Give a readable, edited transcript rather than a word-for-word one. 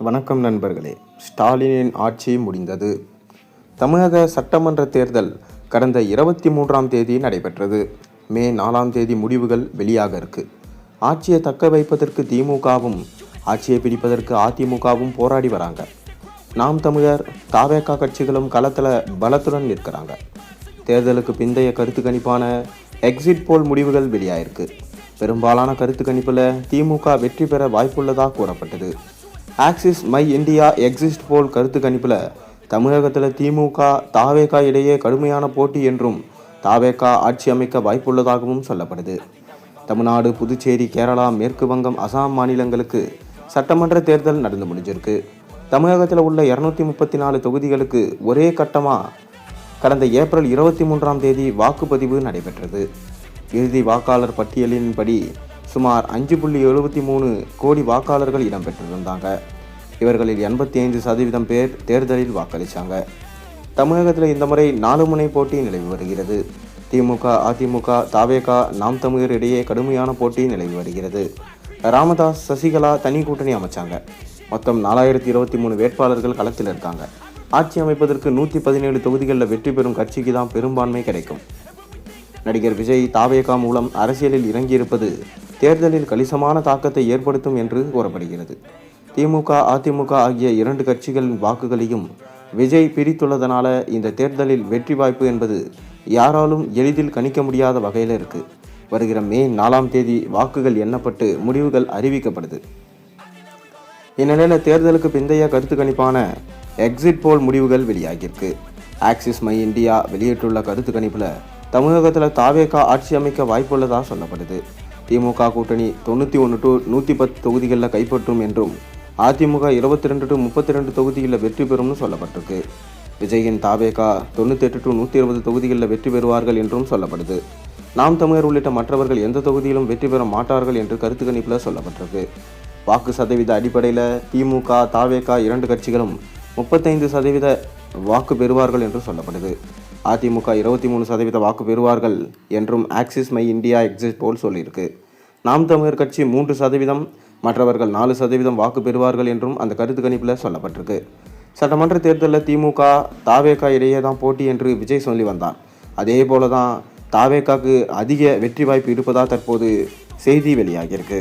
வணக்கம் நண்பர்களே. ஸ்டாலினின் ஆட்சி முடிந்தது. தமிழக சட்டமன்ற தேர்தல் கடந்த 23ஆம் தேதி நடைபெற்றது. மே 4ஆம் தேதி முடிவுகள் வெளியாக இருக்கு. ஆட்சியை தக்க வைப்பதற்கு திமுகவும் ஆட்சியை பிடிப்பதற்கு அதிமுகவும் போராடி வராங்க. நாம் தமிழர், தவேகா கட்சிகளும் களத்தில் பலத்துடன் நிற்கிறாங்க. தேர்தலுக்கு பிந்தைய கருத்து கணிப்பான எக்ஸிட் போல் முடிவுகள் வெளியாயிருக்கு. பெரும்பாலான கருத்து கணிப்பில் திமுக வெற்றி பெற வாய்ப்புள்ளதாக கூறப்பட்டது. ஆக்சிஸ் மை இந்தியா எக்ஸிட் போல் கருத்து கணிப்பில் தமிழகத்தில் திமுக தவேகா இடையே கடுமையான போட்டி என்றும் தவேகா ஆட்சி அமைக்க வாய்ப்புள்ளதாகவும் சொல்லப்படுது. தமிழ்நாடு, புதுச்சேரி, கேரளா, மேற்கு வங்கம், அசாம் மாநிலங்களுக்கு சட்டமன்ற தேர்தல் நடந்து முடிஞ்சிருக்கு. தமிழகத்தில் உள்ள 234 தொகுதிகளுக்கு ஒரே கட்டமாக கடந்த ஏப்ரல் 23ஆம் தேதி வாக்குப்பதிவு நடைபெற்றது. இறுதி வாக்காளர் பட்டியலின்படி சுமார் 5.73 கோடி வாக்காளர்கள் இடம்பெற்றிருந்தாங்க. இவர்களில் 85% பேர் தேர்தலில் வாக்களித்தாங்க. தமிழகத்தில் இந்த முறை 4 முனை போட்டி நிலவி வருகிறது. திமுக, அதிமுக, தவேகா, நாம் தமிழர் இடையே கடுமையான போட்டி நிலவி வருகிறது. ராமதாஸ், சசிகலா தனி கூட்டணி அமைச்சாங்க. மொத்தம் 4023 வேட்பாளர்கள் களத்தில் இருக்காங்க. ஆட்சி அமைப்பதற்கு 117 தொகுதிகளில் வெற்றி பெறும் கட்சிக்கு தான் பெரும்பான்மை கிடைக்கும். நடிகர் விஜய் தவேகா மூலம் அரசியலில் இறங்கியிருப்பது தேர்தலில் கணிசமான தாக்கத்தை ஏற்படுத்தும் என்று கூறப்படுகிறது. திமுக, அதிமுக ஆகிய 2 கட்சிகளின் வாக்குகளையும் விஜய் பிரித்துள்ளதனால இந்த தேர்தலில் வெற்றி வாய்ப்பு என்பது யாராலும் எளிதில் கணிக்க முடியாத வகையில் இருக்கு. வருகிற மே 4ஆம் தேதி வாக்குகள் எண்ணப்பட்டு முடிவுகள் அறிவிக்கப்படுது. இந்நிலையில் தேர்தலுக்கு பிந்தைய கருத்து கணிப்பான எக்ஸிட் போல் முடிவுகள் வெளியாகியிருக்கு. ஆக்சிஸ் மை இந்தியா வெளியிட்டுள்ள கருத்து கணிப்பில் தமிழகத்தில் தவேகா ஆட்சி அமைக்க வாய்ப்புள்ளதாக சொல்லப்படுது. திமுக கூட்டணி 91 to 110 தொகுதிகளில் கைப்பற்றும் என்றும் அதிமுக 22 to 32 தொகுதிகளில் வெற்றி பெறும்னு சொல்லப்பட்டிருக்கு. விஜயின் தவேகா 98 to 120 தொகுதிகளில் வெற்றி பெறுவார்கள் என்றும் சொல்லப்படுது. நாம் தமிழர் உள்ளிட்ட மற்றவர்கள் எந்த தொகுதியிலும் வெற்றி பெற மாட்டார்கள் என்று கருத்து கணிப்பில் சொல்லப்பட்டிருக்கு. வாக்கு சதவீத அடிப்படையில் திமுக, தவேகா 2 கட்சிகளும் 35% வாக்கு பெறுவார்கள் என்று சொல்லப்படுது. அதிமுக 23% வாக்கு பெறுவார்கள் என்றும் ஆக்சிஸ் மை இந்தியா எக்ஸிட் போல் சொல்லியிருக்கு. நாம் தமிழர் கட்சி 3%, மற்றவர்கள் 4% வாக்கு பெறுவார்கள் என்றும் அந்த கருத்து கணிப்பில் சொல்லப்பட்டிருக்கு. சட்டமன்ற தேர்தலில் திமுக, தவேகா இடையே தான் போட்டி என்று விஜய் சொல்லி வந்தார். அதே போல தான் தவேகாவுக்கு அதிக வெற்றி வாய்ப்பு இருப்பதாக தற்போது செய்தி வெளியாகியிருக்கு.